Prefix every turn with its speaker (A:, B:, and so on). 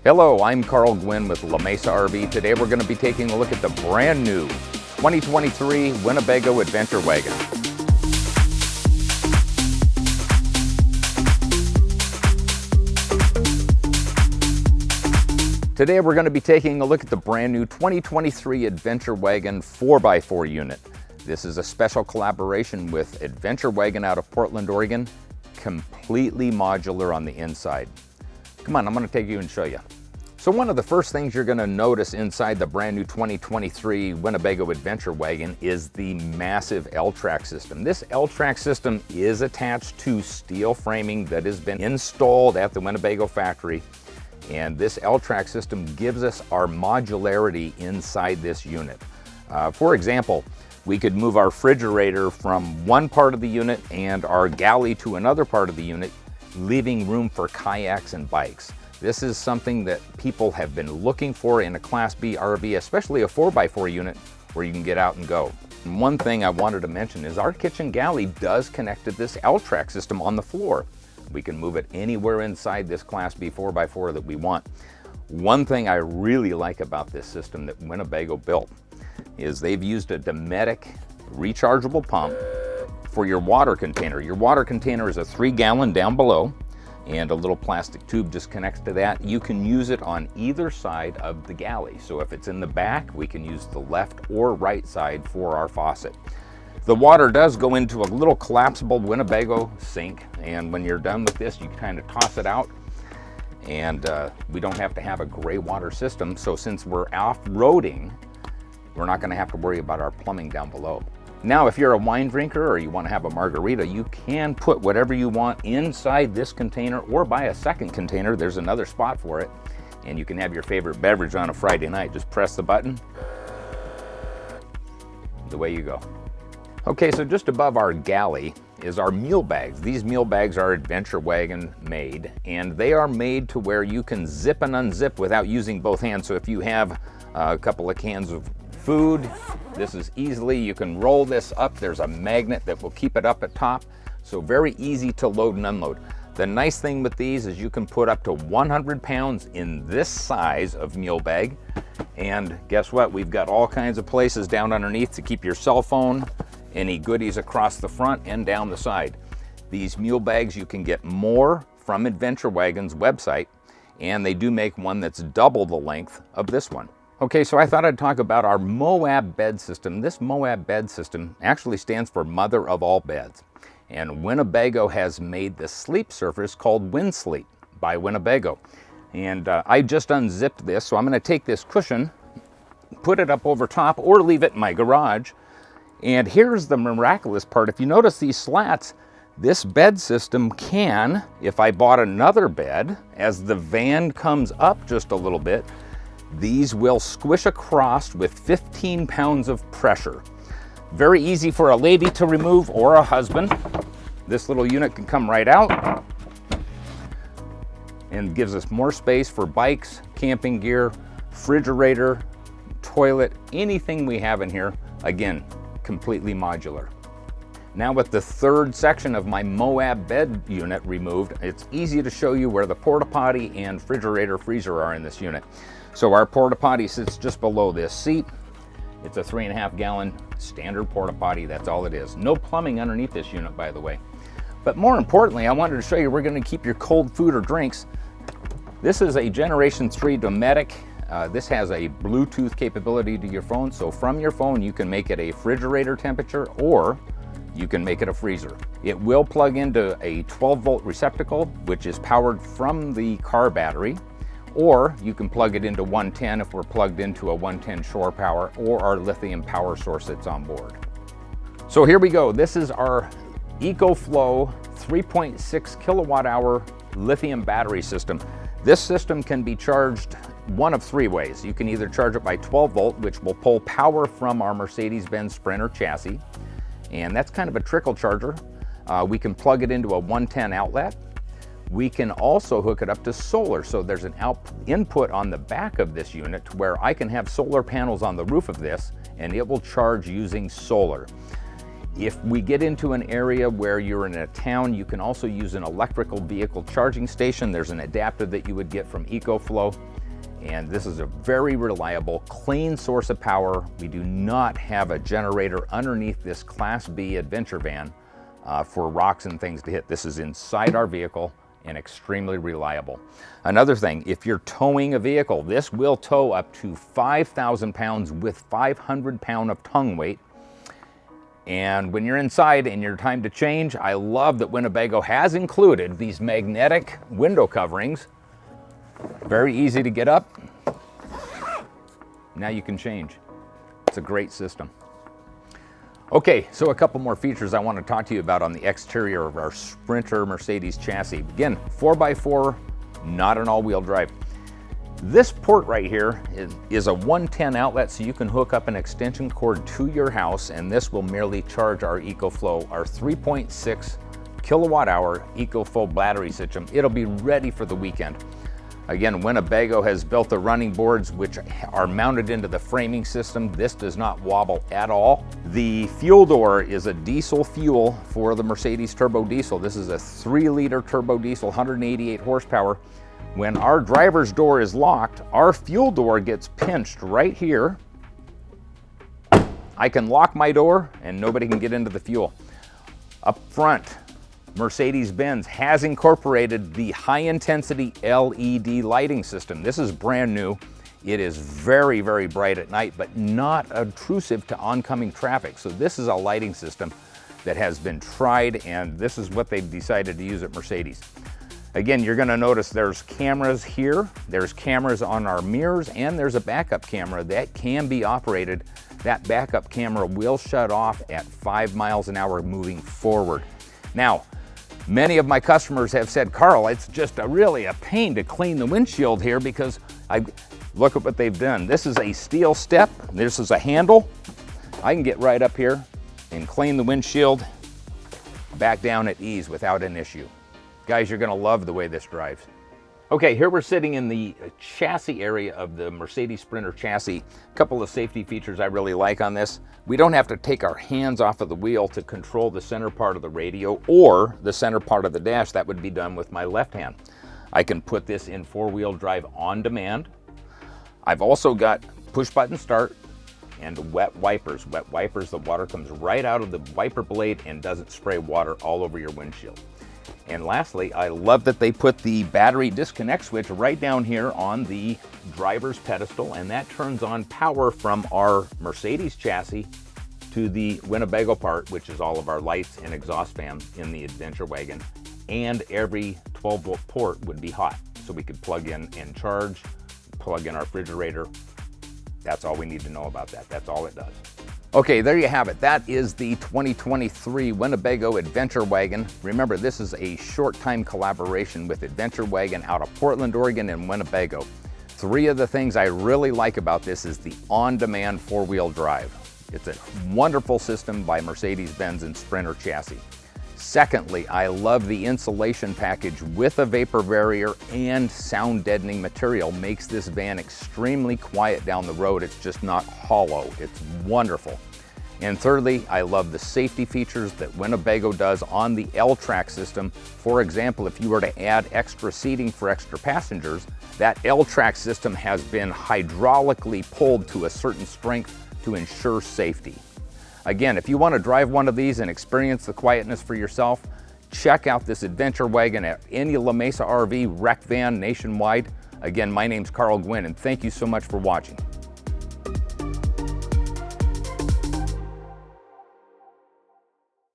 A: Hello, I'm Carl Gwynn with La Mesa RV. Today we're going to be taking a look at the brand new 2023 Winnebago Adventure Wagon. Today we're going to be taking a look at the brand new 2023 Adventure Wagon 4x4 unit. This is a special collaboration with Adventure Wagon out of Portland, Oregon, completely modular on the inside. Come on, I'm going to take you and show you. So one of the first things you're going to notice inside the brand new 2023 Winnebago Adventure Wagon is the massive L-Track system. This L-Track system is attached to steel framing that has been installed at the Winnebago factory. And this L-Track system gives us our modularity inside this unit. For example, we could move our refrigerator from one part of the unit and our galley to another part of the unit, leaving room for kayaks and bikes. This is something that people have been looking for in a Class B RV, especially a 4x4 unit where you can get out and go. And one thing I wanted to mention is our kitchen galley does connect to this L-Track system on the floor. We can move it anywhere inside this Class B 4x4 that we want. One thing I really like about this system that Winnebago built is they've used a Dometic rechargeable pump for your water container. Your water container is a 3-gallon down below, and a little plastic tube just connects to that. You can use it on either side of the galley. So if it's in the back, we can use the left or right side for our faucet. The water does go into a little collapsible Winnebago sink, and when you're done with this, you kind of toss it out, and we don't have to have a gray water system. So since we're off-roading, we're not gonna have to worry about our plumbing down below. Now, if you're a wine drinker or you want to have a margarita, you can put whatever you want inside this container or buy a second container. There's another spot for it. And you can have your favorite beverage on a Friday night. Just press the button. Away you go. Okay, so just above our galley is our meal bags. These meal bags are Adventure Wagon made, and they are made to where you can zip and unzip without using both hands. So if you have a couple of cans of food, this is easily, you can roll this up. There's a magnet that will keep it up at top. So very easy to load and unload. The nice thing with these is you can put up to 100 pounds in this size of meal bag. And guess what? We've got all kinds of places down underneath to keep your cell phone, any goodies across the front and down the side. These mule bags, you can get more from Adventure Wagon's website, and they do make one that's double the length of this one. Okay, so I thought I'd talk about our Moab bed system. This Moab bed system actually stands for Mother of All Beds. And Winnebago has made the sleep surface called WinSleep by Winnebago. And I just unzipped this, so I'm gonna take this cushion, put it up over top, or leave it in my garage. And here's the miraculous part. If you notice these slats, this bed system can, if I bought another bed, as the van comes up just a little bit, these will squish across with 15 pounds of pressure. Very easy for a lady to remove or a husband. This little unit can come right out and gives us more space for bikes, camping gear, refrigerator, toilet, anything we have in here. Again, completely modular. Now with the third section of my Moab bed unit removed, it's easy to show you where the porta potty and refrigerator freezer are in this unit. So our porta potty sits just below this seat. It's a 3.5-gallon standard porta potty, that's all it is. No plumbing underneath this unit, by the way. But more importantly, I wanted to show you where we're gonna keep your cold food or drinks. This is a Generation 3 Dometic. This has a Bluetooth capability to your phone, so from your phone you can make it a refrigerator temperature or you can make it a freezer. It will plug into a 12-volt receptacle, which is powered from the car battery, or you can plug it into 110 if we're plugged into a 110 shore power or our lithium power source that's on board. So here we go. This is our EcoFlow 3.6 kilowatt hour lithium battery system. This system can be charged one of three ways. You can either charge it by 12 volt, which will pull power from our Mercedes-Benz Sprinter chassis, and that's kind of a trickle charger. We can plug it into a 110 outlet. We can also hook it up to solar. So there's an input on the back of this unit where I can have solar panels on the roof of this and it will charge using solar. If we get into an area where you're in a town, you can also use an electrical vehicle charging station. There's an adapter that you would get from EcoFlow. And this is a very reliable, clean source of power. We do not have a generator underneath this Class B adventure van for rocks and things to hit. This is inside our vehicle and extremely reliable. Another thing, if you're towing a vehicle, this will tow up to 5,000 pounds with 500 pounds of tongue weight. And when you're inside and your time to change, I love that Winnebago has included these magnetic window coverings. Very easy to get up. Now you can change. It's a great system. Okay, so a couple more features I want to talk to you about on the exterior of our Sprinter Mercedes chassis. Again, 4x4, not an all-wheel drive. This port right here is a 110 outlet, so you can hook up an extension cord to your house, and this will merely charge our EcoFlow, our 3.6 kilowatt hour EcoFlow battery system. It'll be ready for the weekend. Again, Winnebago has built the running boards which are mounted into the framing system. This does not wobble at all. The fuel door is a diesel fuel for the Mercedes turbo diesel. This is a 3-liter turbo diesel, 188 horsepower. When our driver's door is locked, our fuel door gets pinched right here. I can lock my door and nobody can get into the fuel. Up front, Mercedes-Benz has incorporated the high-intensity LED lighting system. This is brand new. It is very, very bright at night, but not obtrusive to oncoming traffic. So this is a lighting system that has been tried, and this is what they've decided to use at Mercedes. Again, you're gonna notice there's cameras here, there's cameras on our mirrors, and there's a backup camera that can be operated. That backup camera will shut off at 5 miles an hour moving forward. Now, many of my customers have said, Carl, it's just really a pain to clean the windshield here because look at what they've done. This is a steel step, this is a handle. I can get right up here and clean the windshield back down at ease without an issue. Guys, you're gonna love the way this drives. Okay, here we're sitting in the chassis area of the Mercedes Sprinter chassis. A couple of safety features I really like on this. We don't have to take our hands off of the wheel to control the center part of the radio or the center part of the dash. That would be done with my left hand. I can put this in 4-wheel drive on demand. I've also got push button start and wet wipers. Wet wipers, the water comes right out of the wiper blade and doesn't spray water all over your windshield. And lastly, I love that they put the battery disconnect switch right down here on the driver's pedestal, and that turns on power from our Mercedes chassis to the Winnebago part, which is all of our lights and exhaust fan in the Adventure Wagon. And every 12-volt port would be hot, so we could plug in and charge, plug in our refrigerator. That's all we need to know about that. That's all it does. Okay, there you have it. That is the 2023 Winnebago Adventure Wagon. Remember, this is a short-time collaboration with Adventure Wagon out of Portland, Oregon and Winnebago. 3 of the things I really like about this is the on-demand 4-wheel drive. It's a wonderful system by Mercedes-Benz and Sprinter chassis. Secondly, I love the insulation package with a vapor barrier and sound deadening material. Makes this van extremely quiet down the road. It's just not hollow. It's wonderful. And thirdly, I love the safety features that Winnebago does on the L-Track system. For example, if you were to add extra seating for extra passengers, that L-Track system has been hydraulically pulled to a certain strength to ensure safety. Again, if you want to drive one of these and experience the quietness for yourself, check out this Adventure Wagon at any La Mesa RV rec van nationwide. Again, my name's Carl Gwynn, and thank you so much for watching.